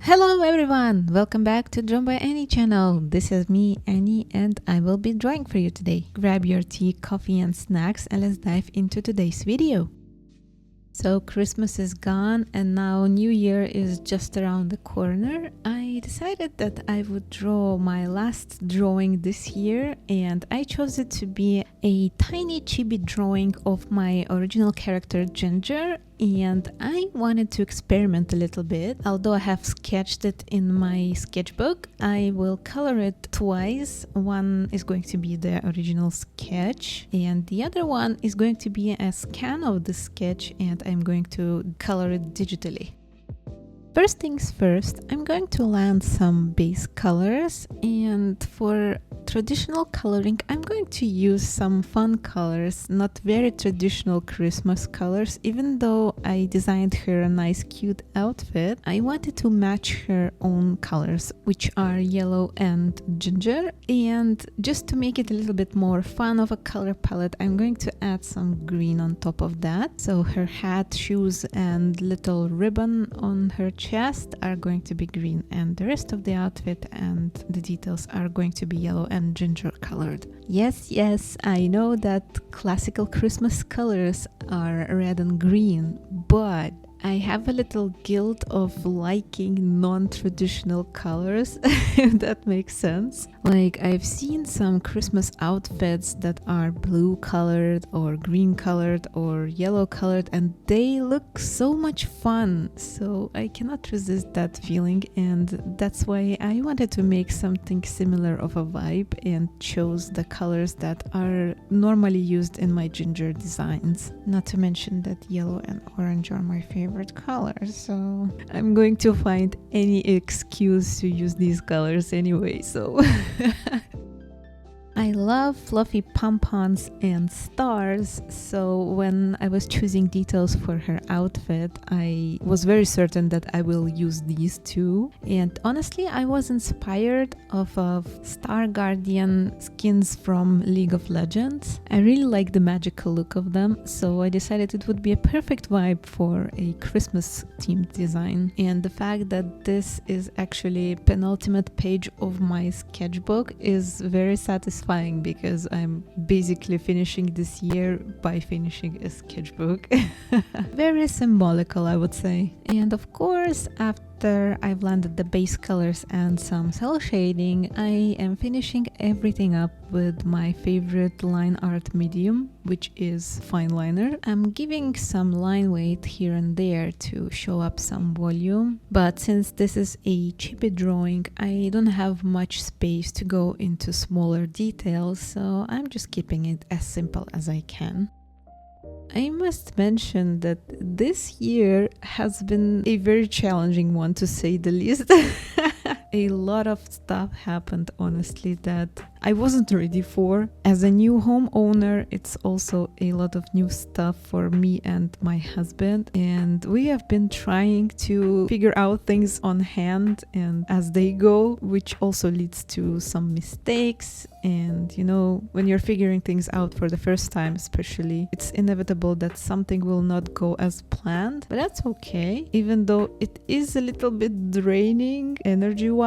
Hello everyone! Welcome back to Drawn by Annie channel. This is me, Annie, and I will be drawing for you today. Grab your tea, coffee and snacks and let's dive into today's video. So Christmas is gone and now New Year is just around the corner. I decided that I would draw my last drawing this year and I chose it to be a tiny chibi drawing of my original character Ginger, and I wanted to experiment a little bit. Although I have sketched it in my sketchbook, I will color it twice. One is going to be the original sketch and the other one is going to be a scan of the sketch, and I'm going to color it digitally. First things first, I'm going to land some base colors, and for traditional coloring I'm going to use some fun colors, not very traditional Christmas colors. Even though I designed her a nice cute outfit, I wanted to match her own colors, which are yellow and ginger, and just to make it a little bit more fun of a color palette, I'm going to add some green on top of that. So her hat, shoes and little ribbon on her chest are going to be green, and the rest of the outfit and the details are going to be yellow and ginger colored. Yes, I know that classical Christmas colors are red and green, but I have a little guilt of liking non-traditional colors, if that makes sense. Like, I've seen some Christmas outfits that are blue colored or green colored or yellow colored, and they look so much fun. So I cannot resist that feeling, and that's why I wanted to make something similar of a vibe and chose the colors that are normally used in my ginger designs. Not to mention that yellow and orange are my favorite colors, so I'm going to find any excuse to use these colors anyway, so I love fluffy pompons and stars, so when I was choosing details for her outfit, I was very certain that I will use these two. And honestly, I was inspired off of Star Guardian skins from League of Legends. I really like the magical look of them, so I decided it would be a perfect vibe for a Christmas themed design. And the fact that this is actually penultimate page of my sketchbook is very satisfying, because I'm basically finishing this year by finishing a sketchbook. Very symbolical, I would say. And of course, after I've landed the base colors and some cell shading, I am finishing everything up with my favorite line art medium, which is fine liner. I'm giving some line weight here and there to show up some volume, but since this is a chibi drawing, I don't have much space to go into smaller details, so I'm just keeping it as simple as I can. I must mention that this year has been a very challenging one, to say the least. A lot of stuff happened, honestly, that I wasn't ready for. As a new homeowner, it's also a lot of new stuff for me and my husband, and we have been trying to figure out things on hand and as they go, which also leads to some mistakes. And you know, when you're figuring things out for the first time especially, it's inevitable that something will not go as planned, but that's okay, even though it is a little bit draining energy-wise.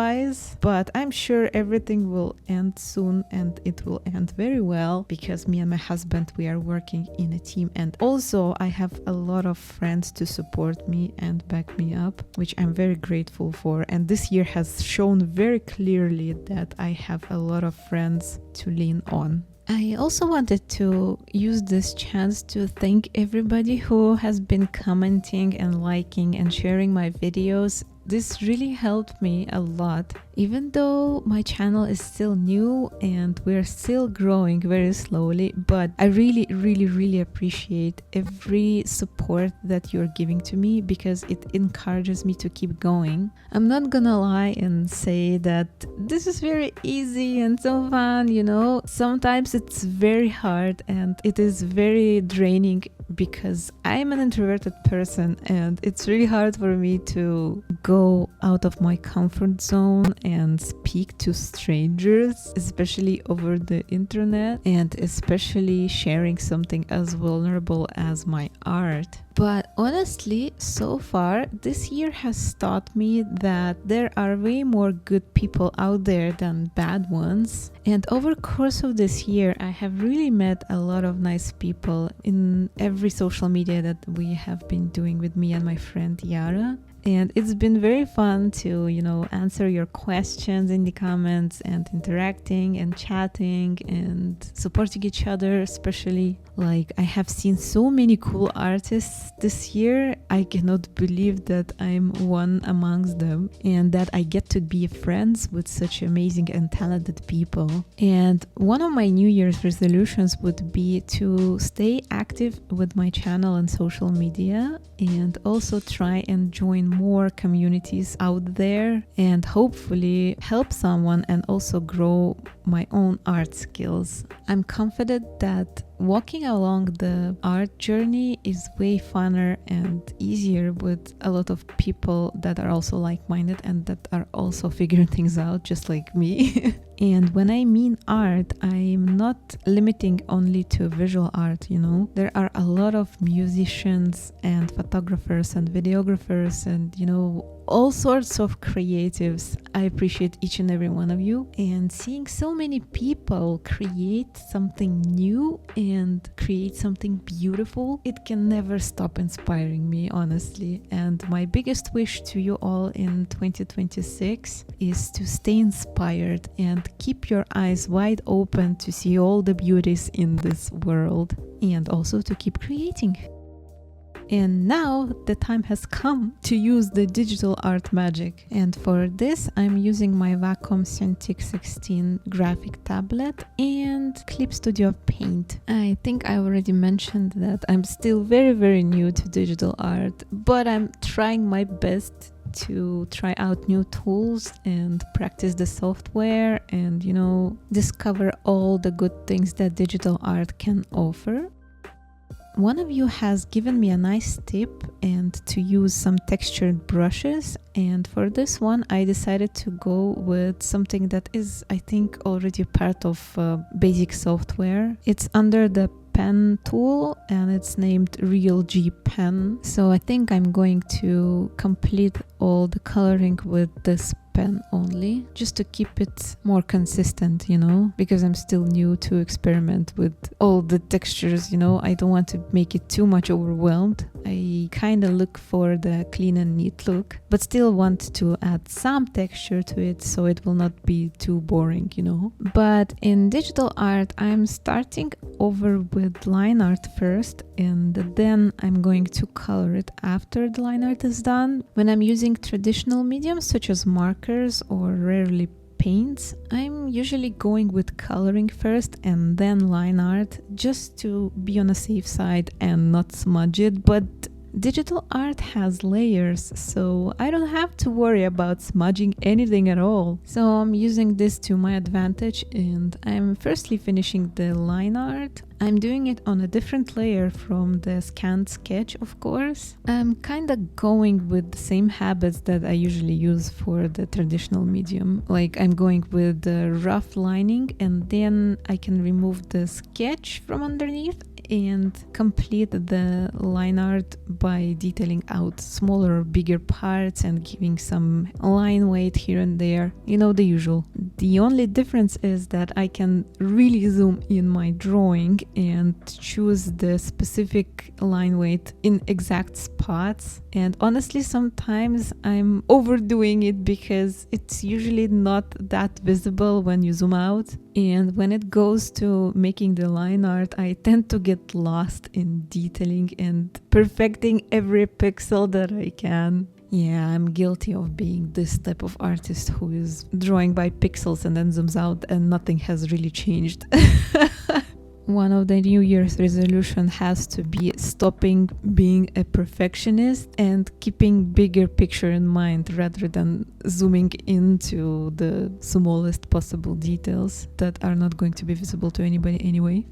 But I'm sure everything will end soon, and it will end very well, because me and my husband, we are working in a team, and also I have a lot of friends to support me and back me up, which I'm very grateful for. And this year has shown very clearly that I have a lot of friends to lean on. I also wanted to use this chance to thank everybody who has been commenting and liking and sharing my videos. This really helped me a lot, even though my channel is still new and we're still growing very slowly, but I really appreciate every support that you're giving to me, because it encourages me to keep going. I'm not gonna lie and say that this is very easy and so fun, you know. Sometimes it's very hard and it is very draining, because I'm an introverted person and it's really hard for me to go out of my comfort zone and speak to strangers, especially over the internet, and especially sharing something as vulnerable as my art. But honestly, so far, this year has taught me that there are way more good people out there than bad ones. And over the course of this year, I have really met a lot of nice people in every social media that we have been doing with me and my friend Yara. And it's been very fun to, answer your questions in the comments and interacting and chatting and supporting each other, especially. Like, I have seen so many cool artists this year. I cannot believe that I'm one amongst them and that I get to be friends with such amazing and talented people. And one of my New Year's resolutions would be to stay active with my channel and social media, and also try and join more communities out there and hopefully help someone and also grow my own art skills. I'm confident that walking along the art journey is way funner and easier with a lot of people that are also like-minded and that are also figuring things out just like me. And when I mean art, I'm not limiting only to visual art, There are a lot of musicians and photographers and videographers and, all sorts of creatives. I appreciate each and every one of you. And seeing so many people create something new and create something beautiful, it can never stop inspiring me, honestly. And my biggest wish to you all in 2026 is to stay inspired and keep your eyes wide open to see all the beauties in this world, and also to keep creating. And now the time has come to use the digital art magic. And for this, I'm using my Wacom Cintiq 16 graphic tablet and Clip Studio Paint. I think I already mentioned that I'm still very, very new to digital art, but I'm trying my best to try out new tools and practice the software and, discover all the good things that digital art can offer. One of you has given me a nice tip and to use some textured brushes, and for this one I decided to go with something that is, I think, already part of basic software. It's under the pen tool and it's named Real G Pen. So I think I'm going to complete all the coloring with this pen only, just to keep it more consistent, because I'm still new to experiment with all the textures, I don't want to make it too much overwhelmed. I kind of look for the clean and neat look, but still want to add some texture to it so it will not be too boring, But in digital art, I'm starting over with line art first, and then I'm going to color it after the line art is done. When I'm using traditional mediums such as markers or rarely paints, I'm usually going with coloring first and then line art, just to be on a safe side and not smudge it. But digital art has layers, so I don't have to worry about smudging anything at all. So I'm using this to my advantage, and I'm firstly finishing the line art. I'm doing it on a different layer from the scanned sketch, of course. I'm kind of going with the same habits that I usually use for the traditional medium. Like, I'm going with the rough lining, and then I can remove the sketch from underneath and complete the line art by detailing out smaller or bigger parts and giving some line weight here and there, the usual. The only difference is that I can really zoom in my drawing and choose the specific line weight in exact spots. And honestly, sometimes I'm overdoing it because it's usually not that visible when you zoom out. And when it goes to making the line art, I tend to get lost in detailing and perfecting every pixel that I can. Yeah, I'm guilty of being this type of artist who is drawing by pixels and then zooms out and nothing has really changed. One of the New Year's resolution has to be stopping being a perfectionist and keeping bigger picture in mind rather than zooming into the smallest possible details that are not going to be visible to anybody anyway.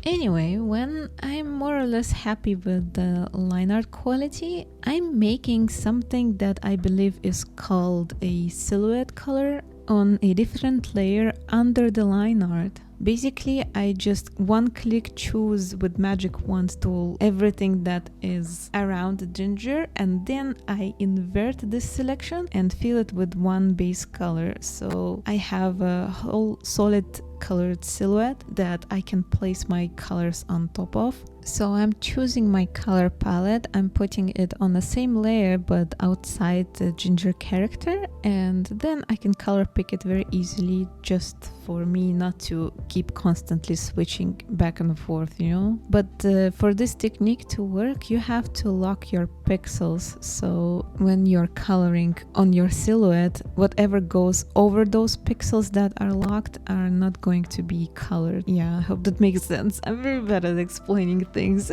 Anyway, when I'm more or less happy with the line art quality, I'm making something that I believe is called a silhouette color on a different layer under the line art. Basically, I just one-click choose with Magic Wand tool everything that is around the ginger, and then I invert this selection and fill it with one base color. So I have a whole solid colored silhouette that I can place my colors on top of. So I'm choosing my color palette, I'm putting it on the same layer but outside the ginger character, and then I can color pick it very easily, just for me not to keep constantly switching back and forth, you know. But for this technique to work, you have to lock your pixels, so when you're coloring on your silhouette, whatever goes over those pixels that are locked are not going to be colored. Yeah, I hope that makes sense. I'm very bad at explaining things.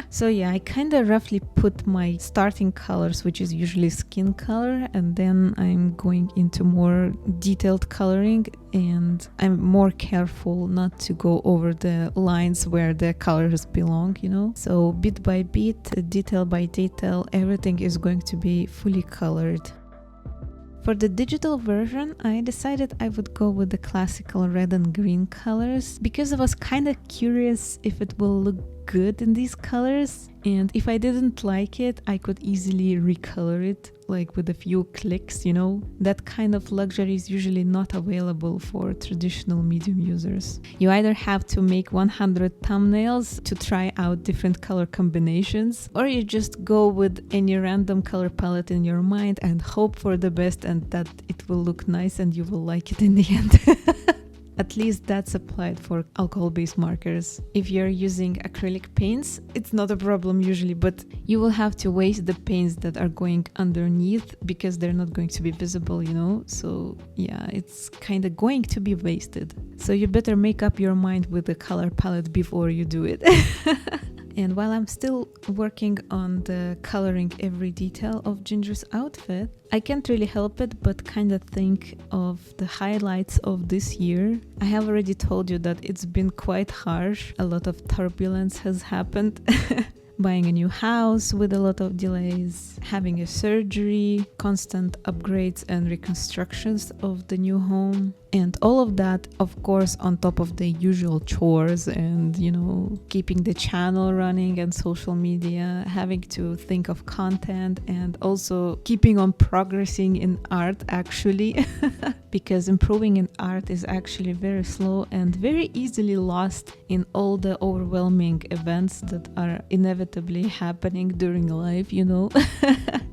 So yeah, I kind of roughly put my starting colors, which is usually skin color, and then I'm going into more detailed coloring, and I'm more careful not to go over the lines where the colors belong, you know. So bit by bit, detail by detail, everything is going to be fully colored. For the digital version, I decided I would go with the classical red and green colors because I was kind of curious if it will look good in these colors, and if I didn't like it, I could easily recolor it, like with a few clicks, you know. That kind of luxury is usually not available for traditional Medium users. You either have to make 100 thumbnails to try out different color combinations, or you just go with any random color palette in your mind and hope for the best and that it will look nice and you will like it in the end. At least that's applied for alcohol-based markers. If you're using acrylic paints, it's not a problem usually, but you will have to waste the paints that are going underneath because they're not going to be visible, you know? So yeah, it's kind of going to be wasted. So you better make up your mind with the color palette before you do it. And while I'm still working on the coloring every detail of Ginger's outfit, I can't really help it but kind of think of the highlights of this year. I have already told you that it's been quite harsh. A lot of turbulence has happened. Buying a new house with a lot of delays, having a surgery, constant upgrades and reconstructions of the new home, and all of that, of course, on top of the usual chores and, you know, keeping the channel running and social media, having to think of content, and also keeping on progressing in art, actually. Because improving in art is actually very slow and very easily lost in all the overwhelming events that are inevitably happening during life, you know.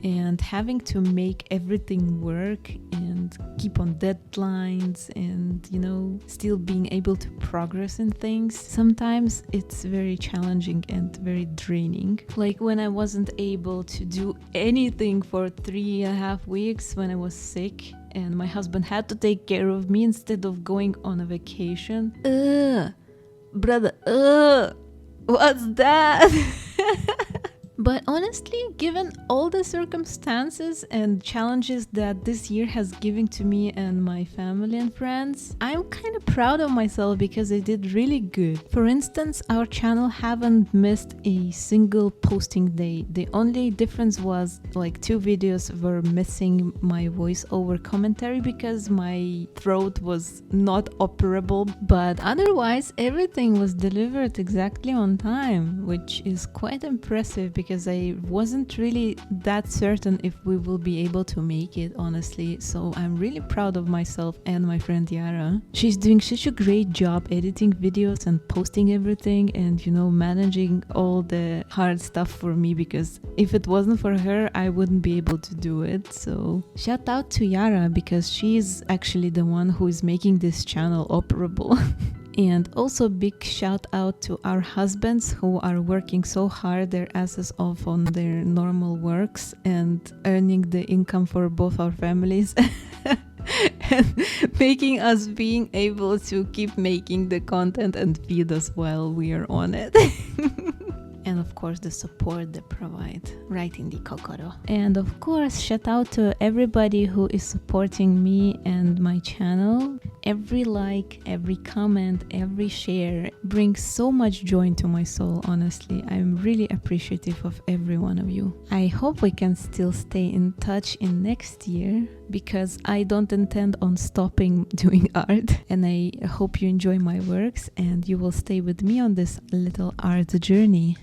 And having to make everything work and keep on deadlines and, you know, still being able to progress in things, sometimes it's very challenging and very draining. Like when I wasn't able to do anything for 3.5 weeks when I was sick, and my husband had to take care of me instead of going on a vacation. Brother, what's that? But honestly, given all the circumstances and challenges that this year has given to me and my family and friends, I'm kind of proud of myself because I did really good. For instance, our channel haven't missed a single posting day. The only difference was like 2 videos were missing my voiceover commentary because my throat was not operable, but otherwise everything was delivered exactly on time, which is quite impressive because I wasn't really that certain if we will be able to make it, honestly. So I'm really proud of myself and my friend Yara. She's doing such a great job editing videos and posting everything and, you know, managing all the hard stuff for me, because if it wasn't for her, I wouldn't be able to do it. So shout out to Yara because she's actually the one who is making this channel operable. And also big shout out to our husbands who are working so hard their asses off on their normal works and earning the income for both our families and making us being able to keep making the content and feed us while we are on it. And of course the support they provide right in the kokoro. And of course shout out to everybody who is supporting me and my channel. every like, every comment, every share brings so much joy into my soul, honestly. I'm really appreciative of every one of you. I hope we can still stay in touch in next year, because I don't intend on stopping doing art, and I hope you enjoy my works and you will stay with me on this little art journey.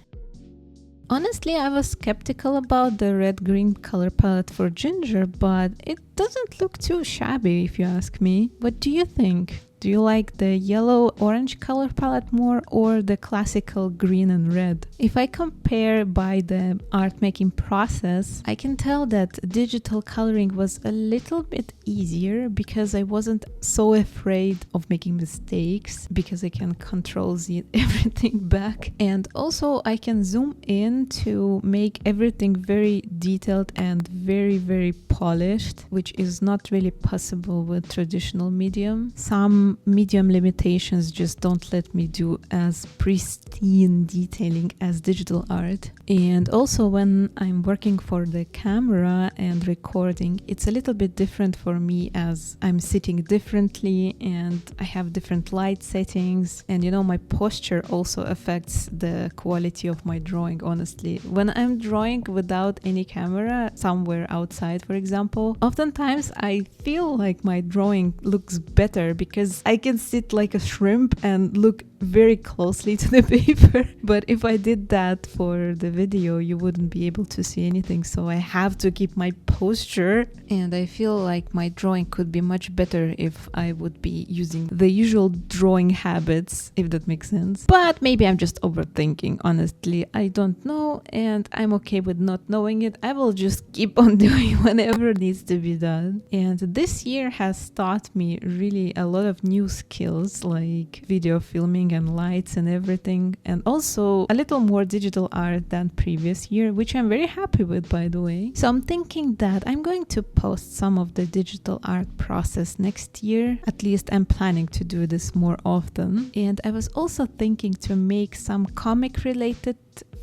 Honestly, I was skeptical about the red-green color palette for Ginger, but it doesn't look too shabby if you ask me. What do you think? Do you like the yellow-orange color palette more, or the classical green and red? If I compare by the art making process, I can tell that digital coloring was a little bit easier because I wasn't so afraid of making mistakes, because I can control everything back. And also I can zoom in to make everything very detailed and very, very polished, which is not really possible with traditional medium. Some medium limitations just don't let me do as pristine detailing as digital art. And also when I'm working for the camera and recording, it's a little bit different for me, as I'm sitting differently and I have different light settings, and my posture also affects the quality of my drawing, honestly. When I'm drawing without any camera somewhere outside, for example, oftentimes I feel like my drawing looks better because I can sit like a shrimp and look very closely to the paper. But if I did that for the video, you wouldn't be able to see anything, so I have to keep my posture, and I feel like my drawing could be much better if I would be using the usual drawing habits, if that makes sense. But maybe I'm just overthinking, honestly. I don't know, and I'm okay with not knowing it. I will just keep on doing whatever needs to be done. And this year has taught me really a lot of new skills, like video filming and lights and everything, and also a little more digital art than previous year, which I'm very happy with, by the way. So I'm thinking that I'm going to post some of the digital art process next year. At least I'm planning to do this more often. And I was also thinking to make some comic related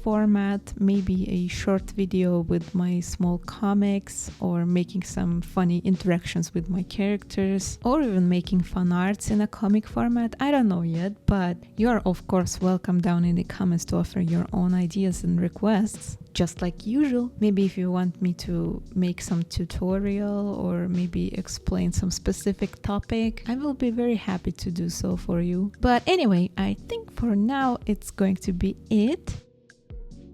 format, maybe a short video with my small comics, or making some funny interactions with my characters, or even making fun arts in a comic format. I don't know yet, but you are of course welcome down in the comments to offer your own ideas and requests, just like usual. Maybe if you want me to make some tutorial or maybe explain some specific topic, I will be very happy to do so for you. But anyway, I think for now it's going to be it.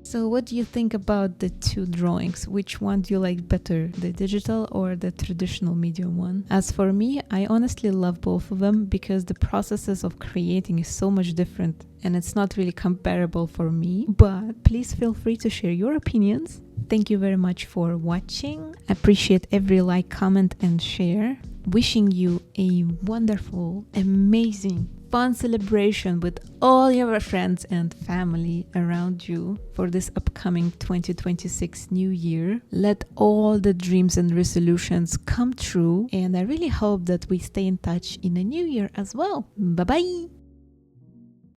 So what do you think about the two drawings? Which one do you like better, the digital or the traditional medium one? As for me, I honestly love both of them because the processes of creating is so much different and it's not really comparable for me. But please feel free to share your opinions. Thank you very much for watching. I appreciate every like, comment and share. Wishing you a wonderful, amazing, fun celebration with all your friends and family around you for this upcoming 2026 new year. Let all the dreams and resolutions come true, and I really hope that we stay in touch in the new year as well. Bye bye!